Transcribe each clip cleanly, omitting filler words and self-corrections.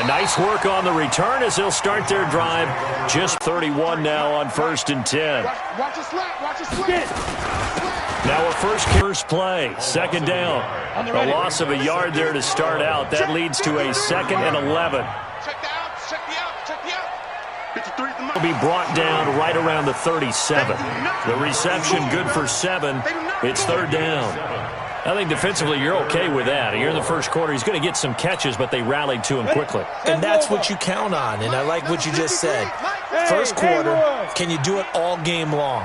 And nice work on the return as they'll start their drive. Just 31 now on 1st and 10. Watch a slant. Watch a slant. Now a first play. 2nd down. A loss of a yard there to start out. That leads to a 2nd and 11. Will be brought down right around the 37. The reception good for 7. It's 3rd down. I think defensively you're okay with that. Here in the first quarter, he's going to get some catches, but they rallied to him quickly. And that's what you count on, and I like what you just said. First quarter, can you do it all game long?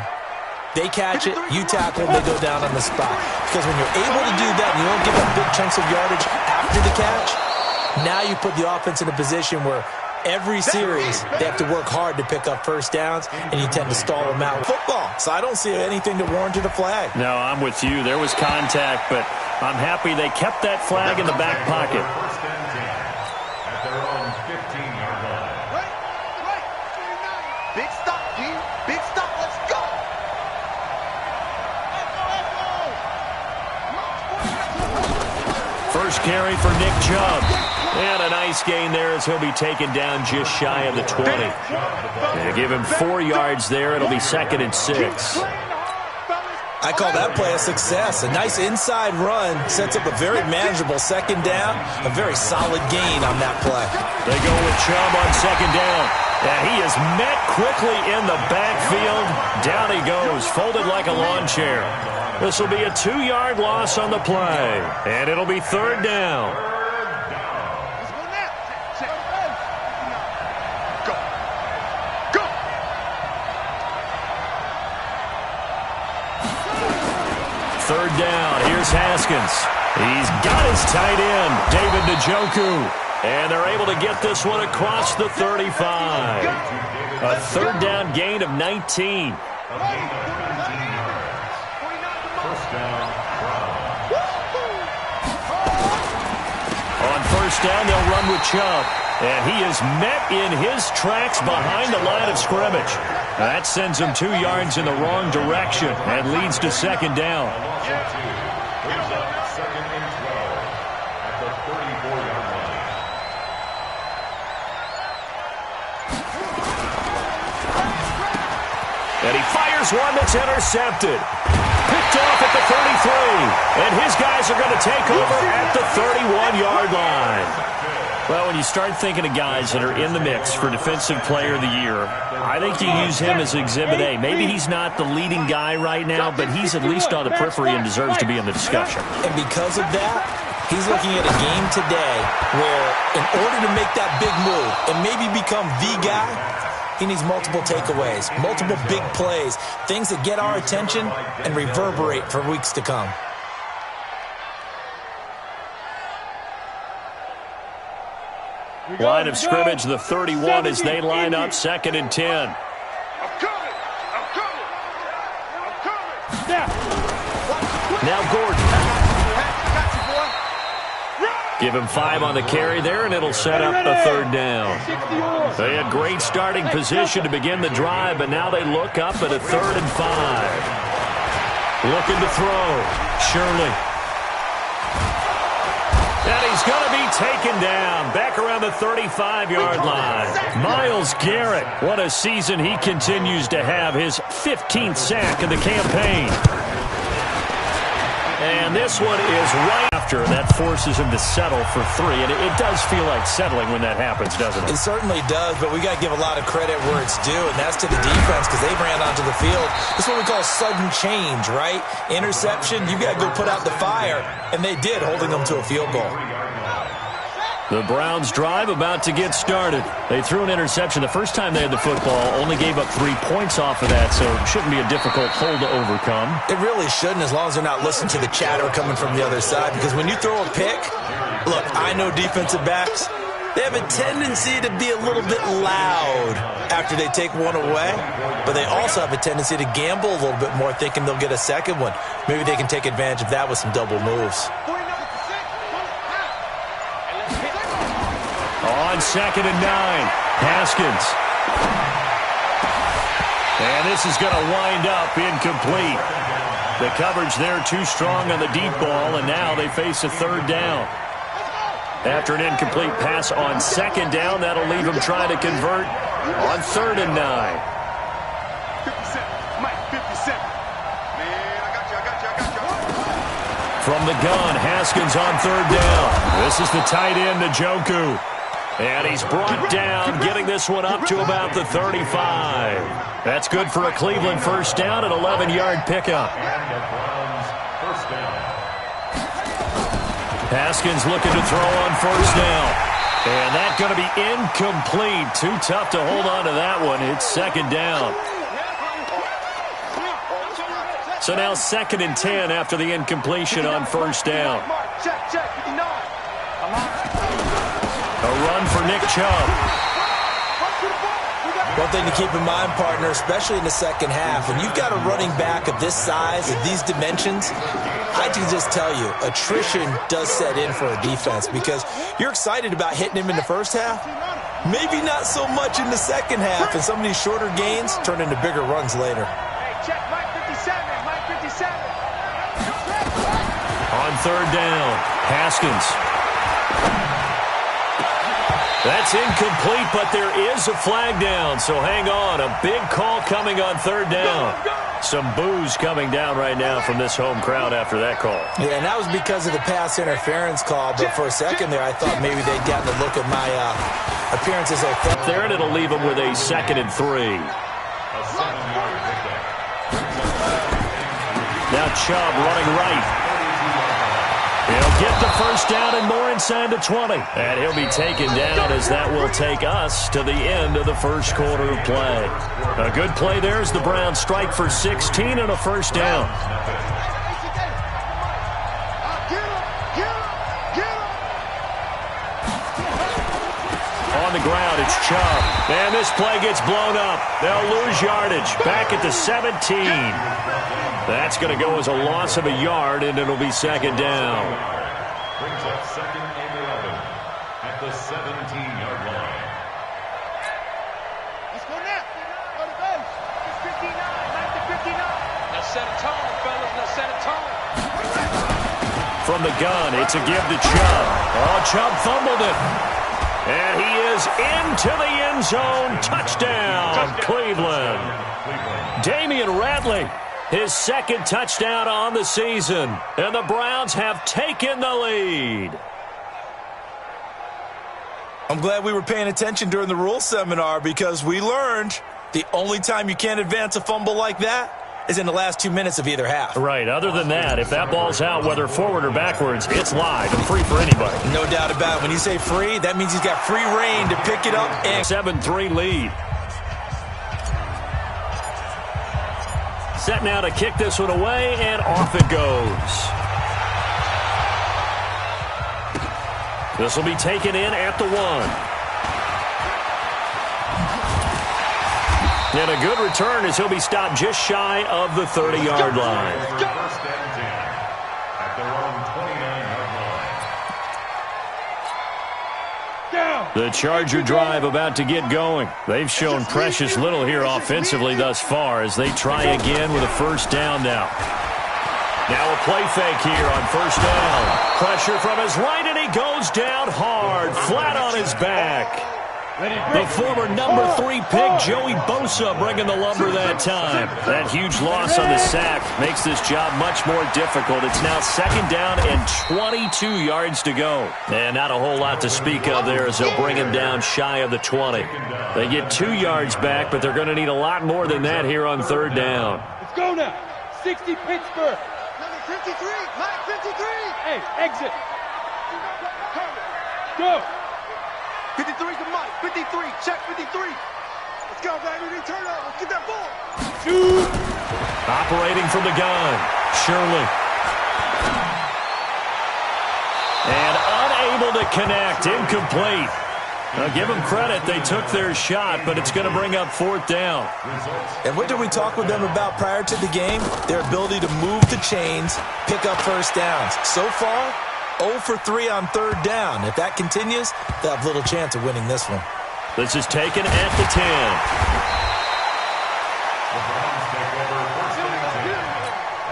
They catch it, you tackle, they go down on the spot. Because when you're able to do that and you don't give up big chunks of yardage after the catch, now you put the offense in a position where every series they have to work hard to pick up first downs, and you tend to stall them out. Football, so I don't see anything to warrant a flag. No, I'm with you. There was contact, but I'm happy they kept that flag in the back pocket. Big stop, D. Big stop. Let's go. First carry for Nick Chubb. And a nice gain there as he'll be taken down just shy of the 20. They give him 4 yards there. It'll be 2nd and 6. I call that play a success. A nice inside run sets up a very manageable 2nd down. A very solid gain on that play. They go with Chubb on 2nd down. And he is met quickly in the backfield. Down he goes, folded like a lawn chair. This will be a 2-yard loss on the play. And it'll be 3rd down. Third down, here's Haskins. He's got his tight end, David Njoku. And they're able to get this one across the 35. A 3rd down gain of 19. On 1st down, they'll run with Chubb. And he is met in his tracks behind the line of scrimmage. That sends him 2 yards in the wrong direction and leads to 2nd down. And he fires one that's intercepted. Picked off at the 33. And his guys are going to take over at the 31-yard line. Well, when you start thinking of guys that are in the mix for Defensive Player of the Year, I think you use him as Exhibit A. Maybe he's not the leading guy right now, but he's at least on the periphery and deserves to be in the discussion. And because of that, he's looking at a game today where in order to make that big move and maybe become the guy, he needs multiple takeaways, multiple big plays, things that get our attention and reverberate for weeks to come. Line of scrimmage, the 31 as they line up, 2nd and 10. I'm coming. Now Gordon. Give him 5 on the carry there, and it'll set up the 3rd down. They had great starting position to begin the drive, but now they look up at a 3rd and 5. Looking to throw. Shirley. And he's going to be taken down back around the 35-yard line. Myles Garrett, what a season he continues to have. His 15th sack of the campaign. And this one is right after. That forces him to settle for 3. And it does feel like settling when that happens, doesn't it? It certainly does, but we got to give a lot of credit where it's due, and that's to the defense because they ran onto the field. This is what we call sudden change, right? Interception, you got to go put out the fire, and they did, holding them to a field goal. The Browns drive about to get started. They threw an interception the first time they had the football, only gave up 3 points off of that, so it shouldn't be a difficult hole to overcome. It really shouldn't, as long as they're not listening to the chatter coming from the other side, because when you throw a pick, look, I know defensive backs, they have a tendency to be a little bit loud after they take one away, but they also have a tendency to gamble a little bit more, thinking they'll get a second one. Maybe they can take advantage of that with some double moves. On 2nd and 9, Haskins. And this is going to wind up incomplete. The coverage there too strong on the deep ball, and now they face a 3rd down. After an incomplete pass on second down, that'll leave him trying to convert on 3rd and 9. 57. Mike, 57. Man, I got you. From the gun, Haskins on 3rd down. This is the tight end, Njoku. And he's brought down, getting this one up to about the 35. That's good for a Cleveland first down, an 11-yard pickup. Haskins looking to throw on 1st down. And that's going to be incomplete. Too tough to hold on to that one. It's 2nd down. So now 2nd and 10 after the incompletion on 1st down. Check, 59. A run for Nick Chubb. One thing to keep in mind, partner, especially in the second half, when you've got a running back of this size, with these dimensions, I can just tell you, attrition does set in for a defense because you're excited about hitting him in the first half. Maybe not so much in the second half, and some of these shorter gains turn into bigger runs later. Hey, check, Mike 57. On 3rd down, Haskins. That's incomplete, but there is a flag down, so hang on. A big call coming on 3rd down. Some boos coming down right now from this home crowd after that call. Yeah, and that was because of the pass interference call, but for a second there, I thought maybe they'd gotten a look at my appearance as a there, and it'll leave them with a 2nd and 3. Now Chubb running right. He'll get the first down and more inside the 20. And he'll be taken down as that will take us to the end of the first quarter of play. A good play there as the Browns strike for 16 and a first down. On the ground, it's Chubb. And this play gets blown up. They'll lose yardage. Back at the 17. That's going to go as a loss of a yard, and it'll be 2nd down. Brings up 2nd and 11 at the 17-yard line. Let's go now. Go to base. It's 59. 59. Now set a tone, fellas. Now set a tone. From the gun, it's a give to Chubb. Oh, Chubb fumbled it. And he is into the end zone. Touchdown, Cleveland. Damian Ratley, his 2nd touchdown on the season. And the Browns have taken the lead. I'm glad we were paying attention during the rules seminar because we learned the only time you can't advance a fumble like that is in the last 2 minutes of either half. Right. Other than that, if that ball's out, whether forward or backwards, it's live and free for anybody. No doubt about it. When you say free, that means he's got free reign to pick it up. And 7-3 lead. Set now to kick this one away, and off it goes. This will be taken in at the 1. And a good return as he'll be stopped just shy of the 30-yard line. First and 10 at their own 29-yard line. The Charger drive about to get going. They've shown precious little here offensively thus far as they try again with a first down now. Now a play fake here on first down. Pressure from his right, and he goes down hard, flat on his back. The former number 3 pick, Joey Bosa, bringing the lumber that time. That huge loss on the sack makes this job much more difficult. It's now 2nd down and 22 yards to go. And not a whole lot to speak of there as they'll bring him down shy of the 20. They get 2 yards back, but they're going to need a lot more than that here on 3rd down. Let's go now. 60 Pittsburgh. Number 53. Mike 53. Hey, exit. Go. 53 to Mike. 53. Check 53. Let's go, baby. Return up. Let's get that ball. Shoot. Operating from the gun. Shirley. And unable to connect. Incomplete. Now, give them credit. They took their shot, but it's going to bring up 4th down. And what did we talk with them about prior to the game? Their ability to move the chains, pick up first downs. So far, 0 for 3 on 3rd down. If that continues, they'll have little chance of winning this one. This is taken at the 10. The Browns take over first and 10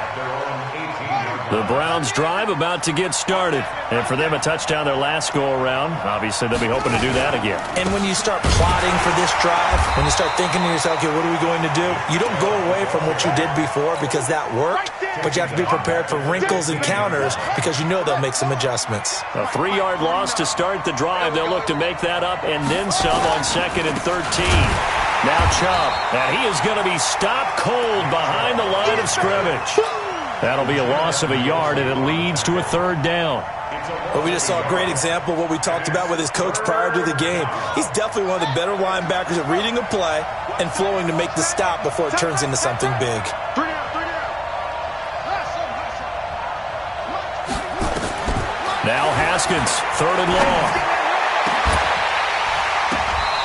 at their own 18-yard line. The Browns' drive about to get started. And for them, a touchdown their last go-around. Obviously, they'll be hoping to do that again. And when you start plotting for this drive, when you start thinking to yourself, okay, what are we going to do? You don't go away from what you did before because that worked, but you have to be prepared for wrinkles and counters because you know they'll make some adjustments. A 3-yard loss to start the drive. They'll look to make that up and then some on 2nd and 13. Now Chubb, and he is going to be stopped cold behind the line of scrimmage. That'll be a loss of a yard, and it leads to a 3rd down. Well, we just saw a great example of what we talked about with his coach prior to the game. He's definitely one of the better linebackers at reading a play and flowing to make the stop before it turns into something big. Now Haskins, 3rd and long.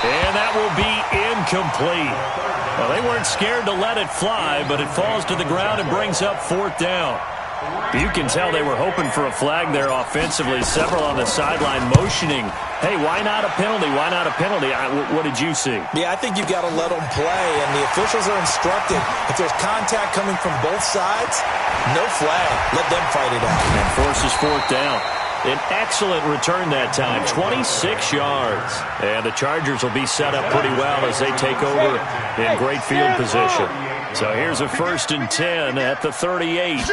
And that will be incomplete. Well, they weren't scared to let it fly, but it falls to the ground and brings up 4th down. You can tell they were hoping for a flag there offensively. Several on the sideline motioning, hey, why not a penalty? Why not a penalty? What did you see? Yeah, I think you've got to let them play, and the officials are instructed. If there's contact coming from both sides, no flag. Let them fight it out. And forces 4th down. An excellent return that time, 26 yards. And the Chargers will be set up pretty well as they take over in great field position. So here's a 1st and 10 at the 38.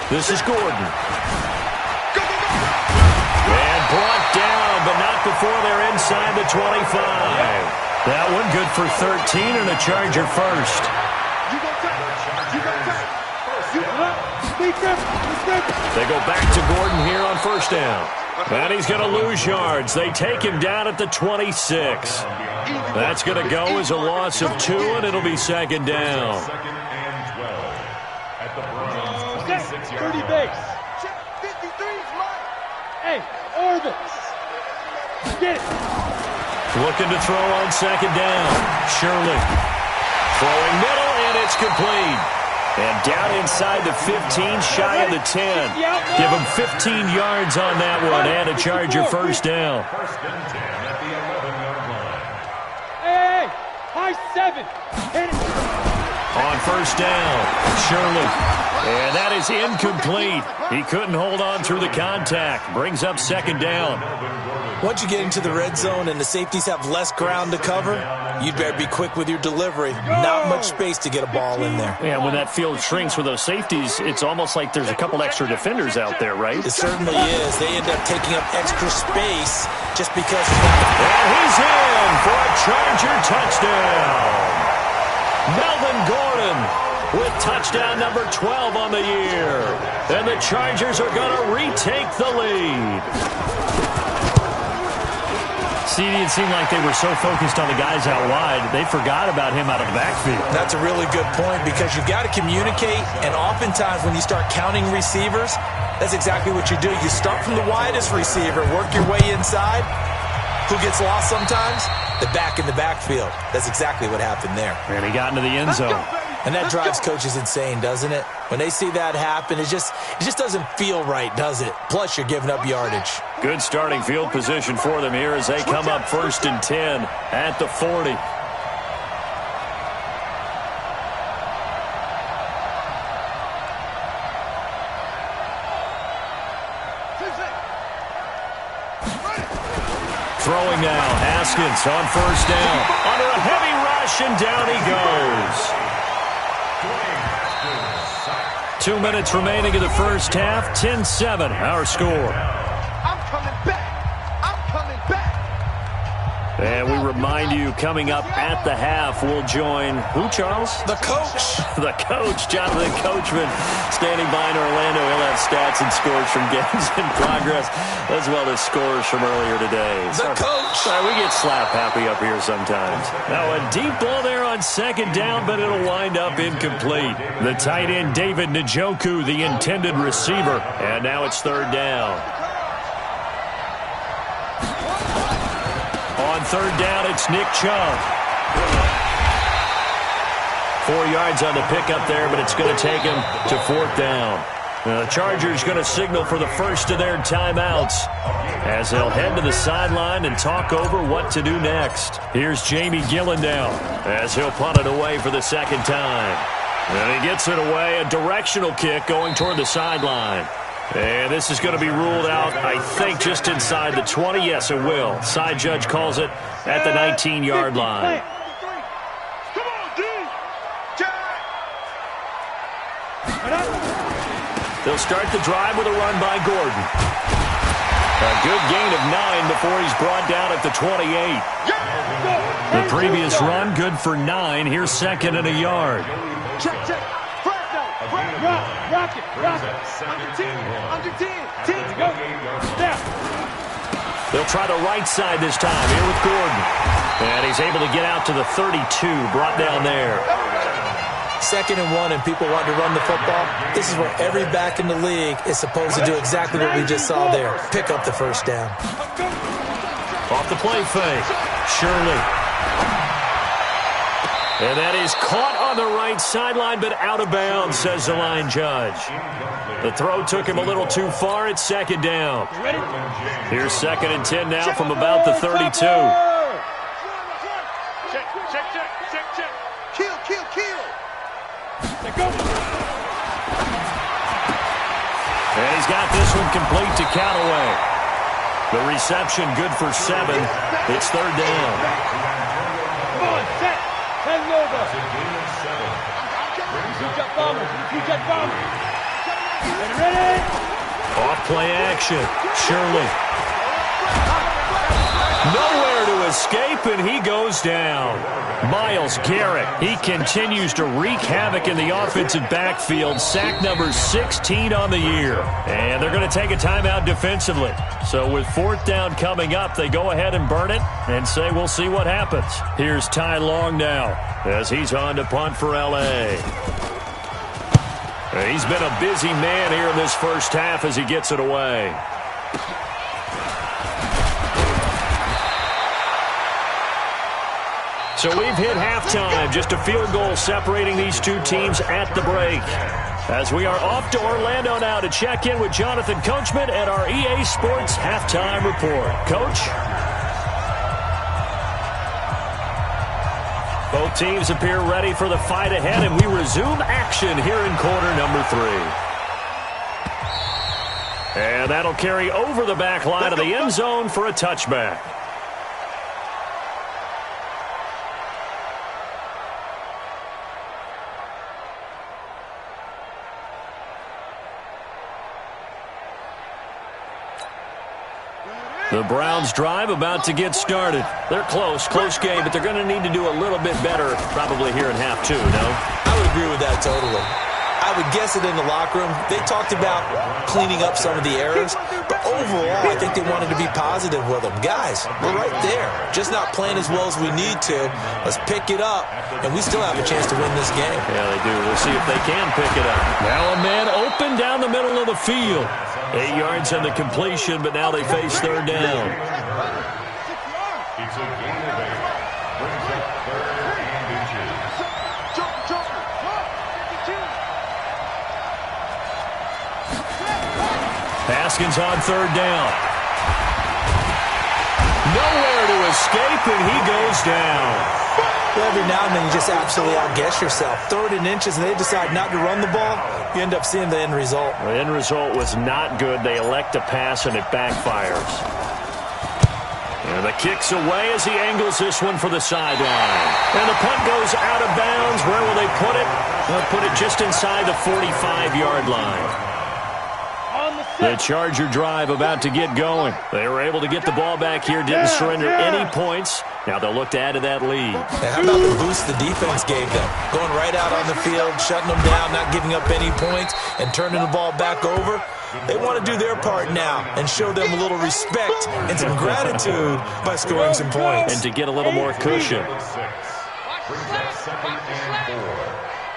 This is Gordon. And brought down, but not before they're inside the 25. That one good for 13 and a Charger first. They go back to Gordon here on 1st down. And he's going to lose yards. They take him down at the 26. That's going to go as a loss of 2, and it'll be 2nd down. 2nd and 12 at the Browns' 26-yard 30 line. base. 53's mine. Hey, Orvis. Get it. Looking to throw on 2nd down. Shirley. Throwing middle, and it's complete. And down inside the 15, shy of the 10. Give him 15 yards on that one, and a Charger first down. 1st and 10 at the 11-yard line. Hey, high 7. Hit it. On 1st down, Shirley. And that is incomplete. He couldn't hold on through the contact. Brings up 2nd down. Once you get into the red zone and the safeties have less ground to cover, you'd better be quick with your delivery. Not much space to get a ball in there. Yeah, when that field shrinks with those safeties, it's almost like there's a couple extra defenders out there, right? It certainly is. They end up taking up extra space just because of that. And he's in for a Charger touchdown. Melvin Gordon with touchdown number 12 on the year. And the Chargers are going to retake the lead. See, it seemed like they were so focused on the guys out wide, they forgot about him out of the backfield. That's a really good point because you've got to communicate, and oftentimes when you start counting receivers, that's exactly what you do. You start from the widest receiver, work your way inside. Who gets lost sometimes? The back in the backfield. That's exactly what happened there. And he got into the end zone. And that drives coaches insane, doesn't it? When they see that happen, it just doesn't feel right, does it? Plus, you're giving up yardage. Good starting field position for them here as they come up 1st and 10 at the 40. Throwing now, Haskins on 1st down. Under a heavy rush, and down he goes. 2 minutes remaining in the first half. 10-7, our score. I'm coming back. I'm coming back. And we remind you, coming up at the half, we'll join who, Charles? The coach. The coach, Jonathan Coachman, standing by in Orlando. He'll have stats and scores from games in progress, as well as scores from earlier today. The coach. Sorry, we get slap happy up here sometimes. Now a deep ball there on 2nd down, but it'll wind up incomplete. The tight end, David Njoku, the intended receiver. And now it's 3rd down. On 3rd down, it's Nick Chubb. 4 yards on the pickup there, but it's going to take him to 4th down. The Chargers going to signal for the first of their timeouts as they'll head to the sideline and talk over what to do next. Here's Jamie Gillen now as he'll punt it away for the 2nd time. And he gets it away, a directional kick going toward the sideline. And this is going to be ruled out, I think, just inside the 20. Yes, it will. Side judge calls it at the 19-yard line. Come on, D! They'll start the drive with a run by Gordon. A good gain of 9 before he's brought down at the 28. The previous run, good for 9. Here's second and a yard. Check. Rock it. Under 10. 10. Go. Step. They'll try the right side this time here with Gordon. And he's able to get out to the 32, brought down there. 2nd and 1 and people want to run the football. This is where every back in the league is supposed to do exactly what we just saw there. Pick up the first down. Off the play fake. Shirley. And that is caught on the right sideline, but out of bounds, says the line judge. The throw took him a little too far. It's 2nd down. Here's 2nd and 10 now from about the 32. Check. Kill. And he's got this one complete to Callaway. The reception good for 7. It's 3rd down. Come on, set. Hand over. Ready? Off play action. Shirley. Nowhere to escape, and he goes down. Myles Garrett, he continues to wreak havoc in the offensive backfield. Sack number 16 on the year. And they're going to take a timeout defensively. So with 4th down coming up, they go ahead and burn it and say we'll see what happens. Here's Ty Long now as he's on to punt for L.A. He's been a busy man here in this first half as he gets it away. So we've hit halftime, just a field goal separating these two teams at the break. As we are off to Orlando now to check in with Jonathan Coachman at our EA Sports Halftime Report. Coach? Both teams appear ready for the fight ahead, and we resume action here in quarter number 3. And that'll carry over the back line of the end zone for a touchback. The Browns drive about to get started. They're close game, but they're going to need to do a little bit better probably here in half 2, no? I would agree with that totally. I would guess it in the locker room. They talked about cleaning up some of the errors, but overall, I think they wanted to be positive with them. Guys, we're right there. Just not playing as well as we need to. Let's pick it up, and we still have a chance to win this game. Yeah, they do. We'll see if they can pick it up. Now a man open down the middle of the field. 8 yards on the completion, but now they face 3rd down. It's a gain of 8. Brings up 3rd and inches. Haskins on 3rd down. Nowhere to escape, and he goes down. Well, every now and then you just absolutely outguess yourself. 3rd and inches, and they decide not to run the ball. You end up seeing the end result. The end result was not good. They elect to pass, and it backfires. And the kick's away as he angles this one for the sideline. And the punt goes out of bounds. Where will they put it? They'll put it just inside the 45-yard line. The Charger drive about to get going. They were able to get the ball back here, didn't surrender any points. Now they'll look to add to that lead. How about the boost the defense gave them? Going right out on the field, shutting them down, not giving up any points, and turning the ball back over. They want to do their part now and show them a little respect and some gratitude by scoring some points. And to get a little more cushion. Brings up 2nd and 4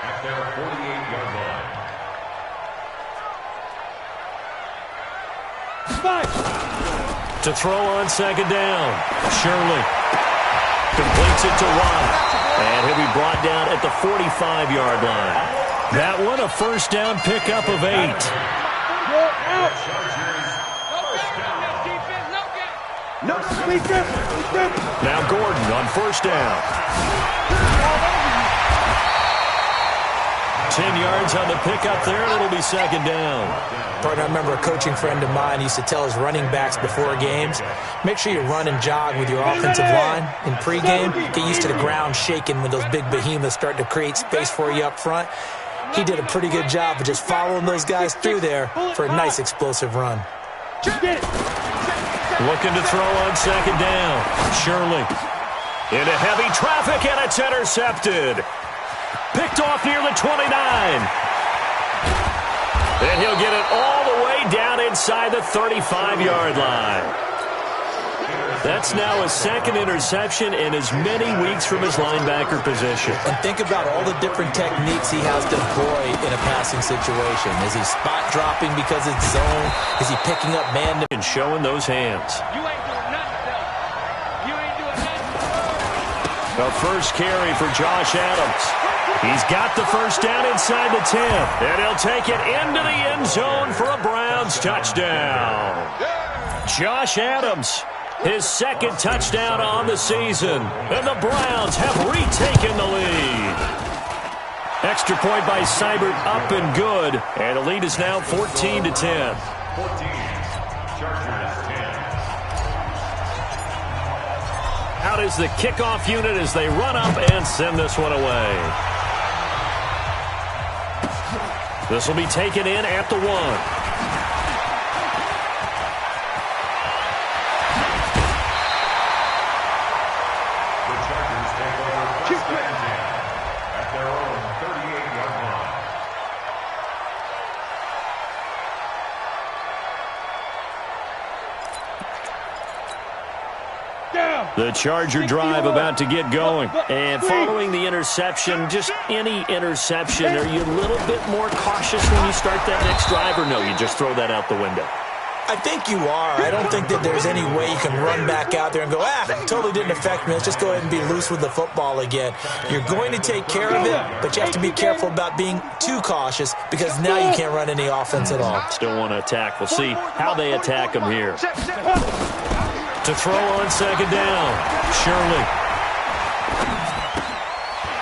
at their 48-yard line. To throw on 2nd down. Shirley completes it to Watt. And he'll be brought down at the 45-yard line. That one, a 1st down pickup of 8. Now Gordon on 1st down. 10 yards on the pickup there, and it'll be second down. Partner, I remember a coaching friend of mine used to tell his running backs before games, make sure you run and jog with your offensive line in pregame. Get used to the ground shaking when those big behemoths start to create space for you up front. He did a pretty good job of just following those guys through there for a nice explosive run. Looking to throw on second down. Shirley into heavy traffic, and it's intercepted. Picked off near the 29. And he'll get it all the way down inside the 35-yard line. That's now his second interception in as many weeks from his linebacker position. And think about all the different techniques he has to employ in a passing situation. Is he spot dropping because it's zone? Is he picking up man? And showing those hands. You ain't doing nothing, though. You ain't doing nothing. The first carry for Josh Adams. He's got the first down inside the 10. And he'll take it into the end zone for a Browns touchdown. Josh Adams, his second touchdown on the season. And the Browns have retaken the lead. Extra point by Seibert, up and good. And the lead is now 14-10. 14. Chargers 10. Out is the kickoff unit as they run up and send this one away. This will be taken in at the 1. At their own 38-yard line. The Charger drive about to get going. And following the interception, just any interception, are you a little bit more cautious when you start that next drive, or no, you just throw that out the window? I think you are. I don't think that there's any way you can run back out there and go, totally didn't affect me. Let's just go ahead and be loose with the football again. You're going to take care of it, but you have to be careful about being too cautious because now you can't run any offense at all. Still want to attack. We'll see how they attack him here. To throw on second down, Shirley.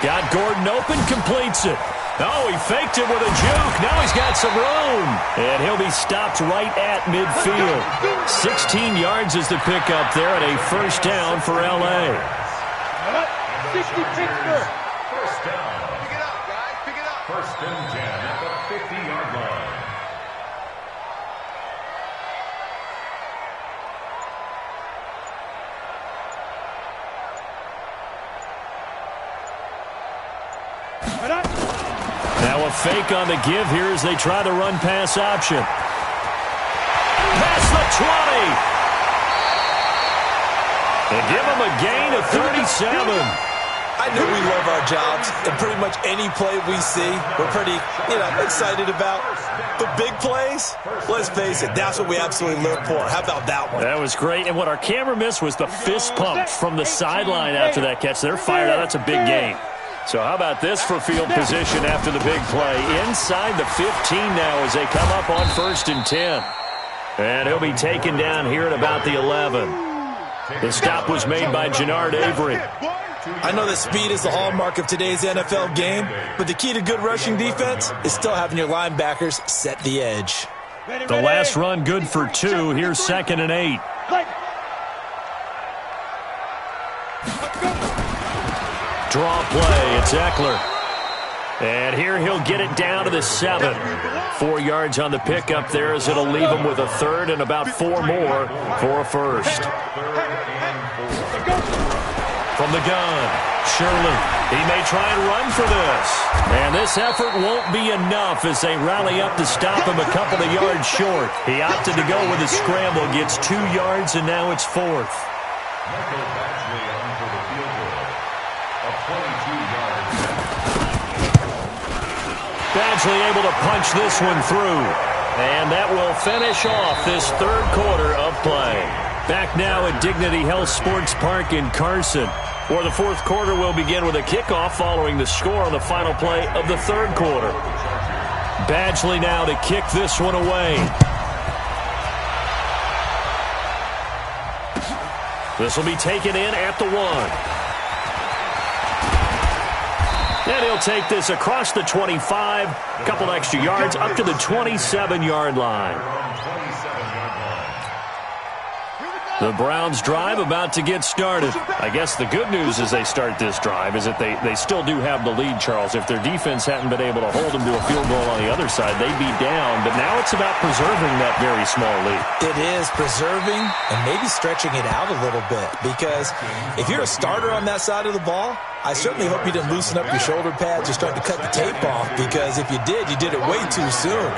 Got Gordon open, completes it. Oh, he faked it with a juke. Now he's got some room. And he'll be stopped right at midfield. 16 yards is the pickup there and a first down for L.A. 60 Pittsburgh. First down. Pick it up, guys. Pick it up. First and 10 at the 50-yard line. Now a fake on the give here as they try the run-pass option. Past the 20. And give him a gain of 37. I know we love our jobs, and pretty much any play we see, we're pretty, excited about. But big plays, let's face it, that's what we absolutely live for. How about that one? That was great. And what our camera missed was the fist pump from the sideline after that catch. They're fired out. That's a big gain. So how about this for field position after the big play? Inside the 15 now as they come up on 1st and 10. And he'll be taken down here at about the 11. The stop was made by Jannard Avery. I know that speed is the hallmark of today's NFL game, but the key to good rushing defense is still having your linebackers set the edge. The last run good for 2. Here's 2nd and 8. Draw play. It's Eckler. And here he'll get it down to the 7. 4 yards on the pickup there as it'll leave him with a 3rd and about 4 more for a first. From the gun, Shirley. He may try and run for this. And this effort won't be enough as they rally up to stop him a couple of yards short. He opted to go with a scramble, gets 2 yards, and now it's 4th. Michael Badgley on for the field goal. A 22-yard. Badgley able to punch this one through. And that will finish off this 3rd quarter of play. Back now at Dignity Health Sports Park in Carson, where the 4th quarter will begin with a kickoff following the score on the final play of the 3rd quarter. Badgley now to kick this one away. This will be taken in at the 1. And he'll take this across the 25, a couple extra yards, up to the 27-yard line. The Browns' drive about to get started. I guess the good news as they start this drive is that they still do have the lead, Charles. If their defense hadn't been able to hold them to a field goal on the other side, they'd be down. But now it's about preserving that very small lead. It is preserving and maybe stretching it out a little bit, because if you're a starter on that side of the ball, I certainly hope you didn't loosen up your shoulder pads or start to cut the tape off, because if you did it way too soon.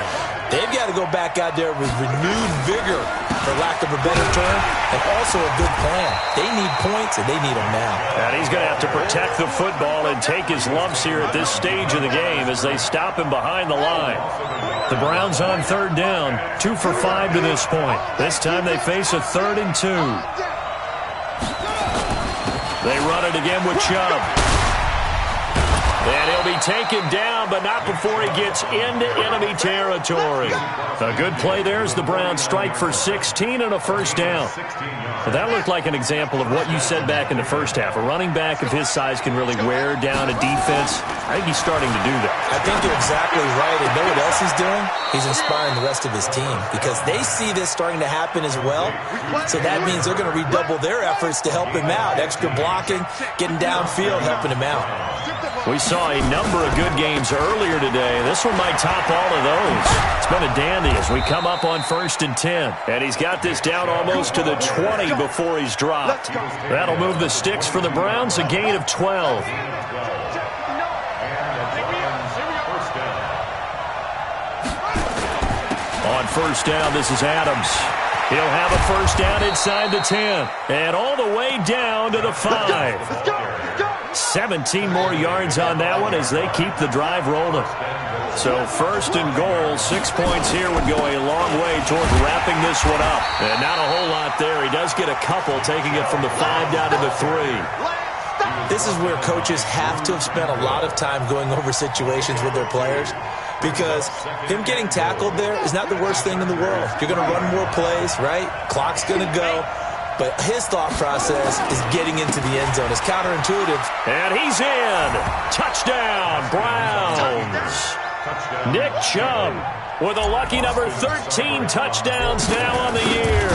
They've got to go back out there with renewed vigor, for lack of a better term, and also a good plan. They need points, and they need them now. And he's going to have to protect the football and take his lumps here at this stage of the game as they stop him behind the line. The Browns on third down, 2 for 5 to this point. This time they face a 3rd and 2. They run it again with Chubb. And he'll be taken down, but not before he gets into enemy territory. A good play there as the Browns strike for 16 and a first down. Well, that looked like an example of what you said back in the first half. A running back of his size can really wear down a defense. I think he's starting to do that. I think you're exactly right. And know what else he's doing? He's inspiring the rest of his team, because they see this starting to happen as well. So that means they're going to redouble their efforts to help him out. Extra blocking, getting downfield, helping him out. We saw a number of good games earlier today. This one might top all of those. It's been a dandy as we come up on 1st and 10. And he's got this down almost to the 20 before he's dropped. That'll move the sticks for the Browns, a gain of 12. On first down, this is Adams. He'll have a first down inside the 10. And all the way down to the 5. 17 more yards on that one as they keep the drive rolling. So 1st and goal, 6 points here would go a long way toward wrapping this one up. And not a whole lot there. He does get a couple, taking it from the 5 down to the 3. This is where coaches have to have spent a lot of time going over situations with their players, because him getting tackled there is not the worst thing in the world. You're going to run more plays, right? Clock's going to go. But his thought process is getting into the end zone. It's counterintuitive. And he's in. Touchdown, Browns. Nick Chubb with a lucky number 13 touchdowns now on the year.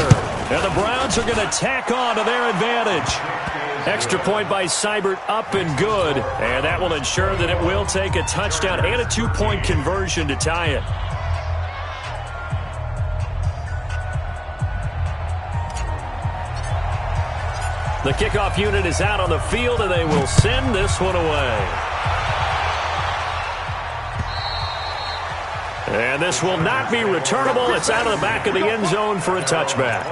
And the Browns are going to tack on to their advantage. Extra point by Seibert, up and good. And that will ensure that it will take a touchdown and a 2-point conversion to tie it. The kickoff unit is out on the field, and they will send this one away. And this will not be returnable. It's out of the back of the end zone for a touchback.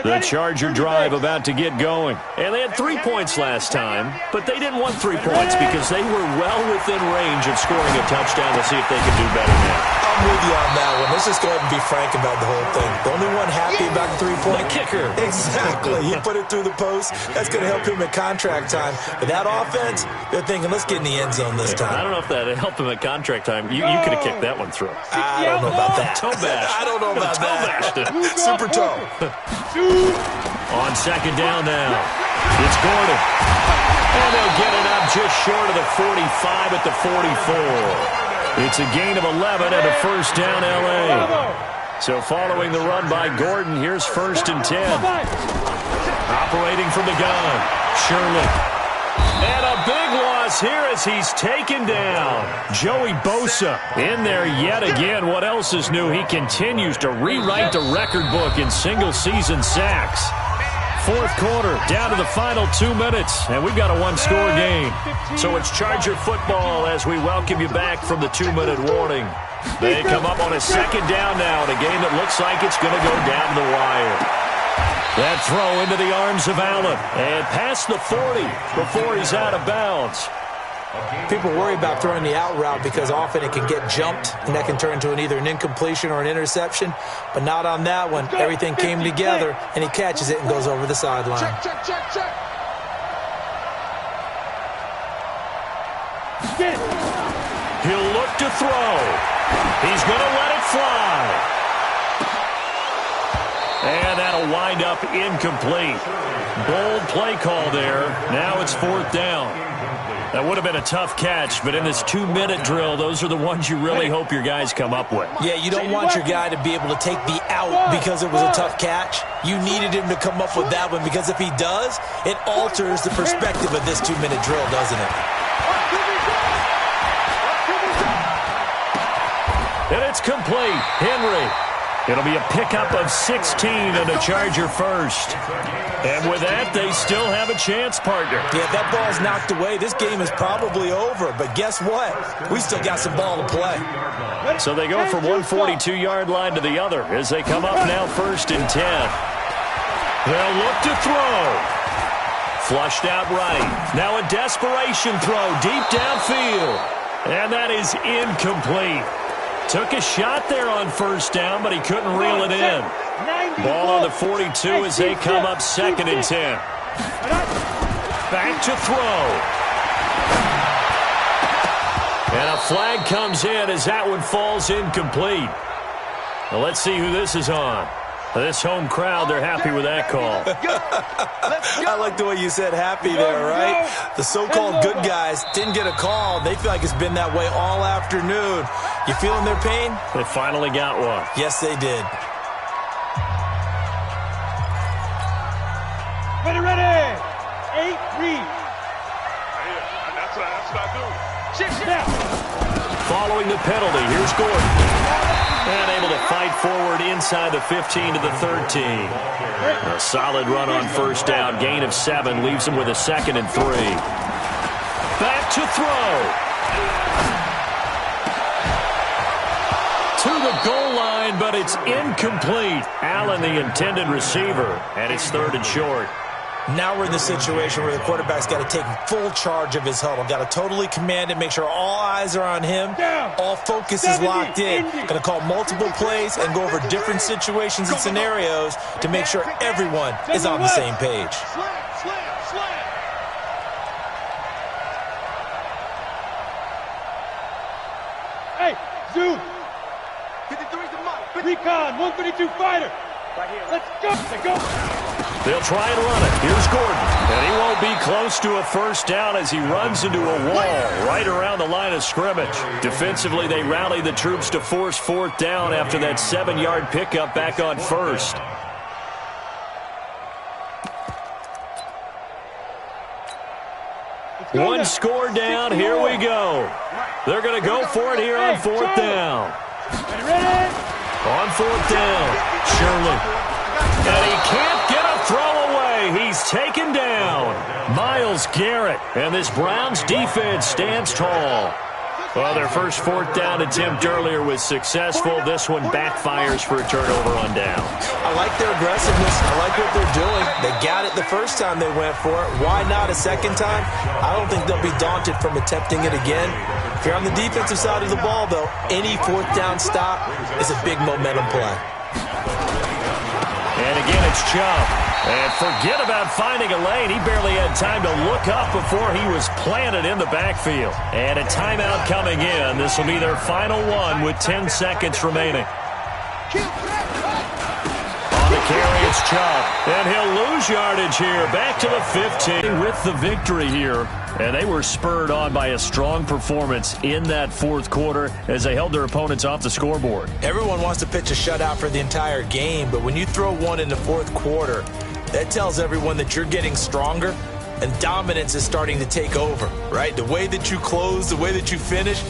The Charger drive about to get going. And they had 3 points last time, but they didn't want 3 points because they were well within range of scoring a touchdown. Let's see if they can do better now. I'm with you on that one. Let's just go ahead and be frank about the whole thing. The only one happy about the 3-point. The kicker. Exactly. He put it through the post. That's going to help him at contract time. But that offense, they're thinking, let's get in the end zone this time. I don't know if that helped him at contract time. You could have kicked that one through. I don't know about that. Toe bash. I don't know about that. Super toe. On second down now, it's Gordon. And they'll get it up just short of the 45 at the 44. It's a gain of 11 and a first down L.A. So following the run by Gordon, here's 1st and 10. Operating from the gun, Shirley. And a big loss here as he's taken down. Joey Bosa in there yet again. What else is new? He continues to rewrite the record book in single-season sacks. 4th quarter, down to the final 2 minutes, and we've got a 1-score game. So it's Charger football as we welcome you back from the 2-minute warning. They come up on a second down now in a game that looks like it's going to go down the wire. That throw into the arms of Allen, and past the 40 before he's out of bounds. People worry about throwing the out route because often it can get jumped, and that can turn into either an incompletion or an interception. But not on that one. Everything came together, and he catches it and goes over the sideline. He'll look to to throw. He's going to let it fly. And that'll wind up incomplete. Bold play call there. Now it's 4th down. That would have been a tough catch, but in this 2-minute drill, those are the ones you really hope your guys come up with. Yeah, you don't want your guy to be able to take the out because it was a tough catch. You needed him to come up with that one, because if he does, it alters the perspective of this 2-minute drill, doesn't it? And it's complete. Henry. It'll be a pickup of 16 and a Charger first. And with that, they still have a chance, partner. Yeah, if that ball's knocked away, this game is probably over. But guess what? We still got some ball to play. So they go from one 42-yard line to the other as they come up now 1st and 10. They'll look to throw. Flushed out right. Now a desperation throw deep downfield. And that is incomplete. Took a shot there on 1st down, but he couldn't reel it in. Ball on the 42 as they come up 2nd and 10. Back to throw. And a flag comes in as that one falls incomplete. Now let's see who this is on. This home crowd, they're happy with that call. I like the way you said happy there, right? The so-called good guys didn't get a call. They feel like it's been that way all afternoon. You feeling their pain? They finally got one. Yes, they did. Ready. 8 read. That's what I do. Following the penalty, here's Gordon. And able to fight forward inside the 15 to the 13. A solid run on 1st down. Gain of 7 leaves him with a 2nd and 3. Back to throw. To the goal line, but it's incomplete. Allen, the intended receiver, and it's 3rd and short. Now we're in the situation where the quarterback's got to take full charge of his huddle. Got to totally command it, make sure all eyes are on him. All focus is locked in. Going to call multiple plays and go over different situations and scenarios to make sure everyone is on the same page. Hey, Zoom. 53's the mic. Recon, 132 fighter. Let's go. Let's go. They'll try and run it. Here's Gordon. And he won't be close to a 1st down as he runs into a wall right around the line of scrimmage. Defensively, they rally the troops to force 4th down after that 7-yard pickup back on 1st. One score down. Here we go. They're going to go for it here on 4th down. On 4th down, Shirley. And he can't get a throw away. He's taken down. Myles Garrett. And this Browns defense stands tall. Well, their first 4th down attempt earlier was successful. This one backfires for a turnover on downs. I like their aggressiveness. I like what they're doing. They got it the first time they went for it. Why not a second time? I don't think they'll be daunted from attempting it again. If you're on the defensive side of the ball, though, any 4th down stop is a big momentum play. And again, it's Chubb. And forget about finding a lane. He barely had time to look up before he was planted in the backfield. And a timeout coming in. This will be their final one with 10 seconds remaining. On the carry, it's Chubb. And he'll lose yardage here. Back to the 15 with the victory here. And they were spurred on by a strong performance in that 4th quarter as they held their opponents off the scoreboard. Everyone wants to pitch a shutout for the entire game, but when you throw one in the 4th quarter, that tells everyone that you're getting stronger and dominance is starting to take over, right? The way that you close, the way that you finish,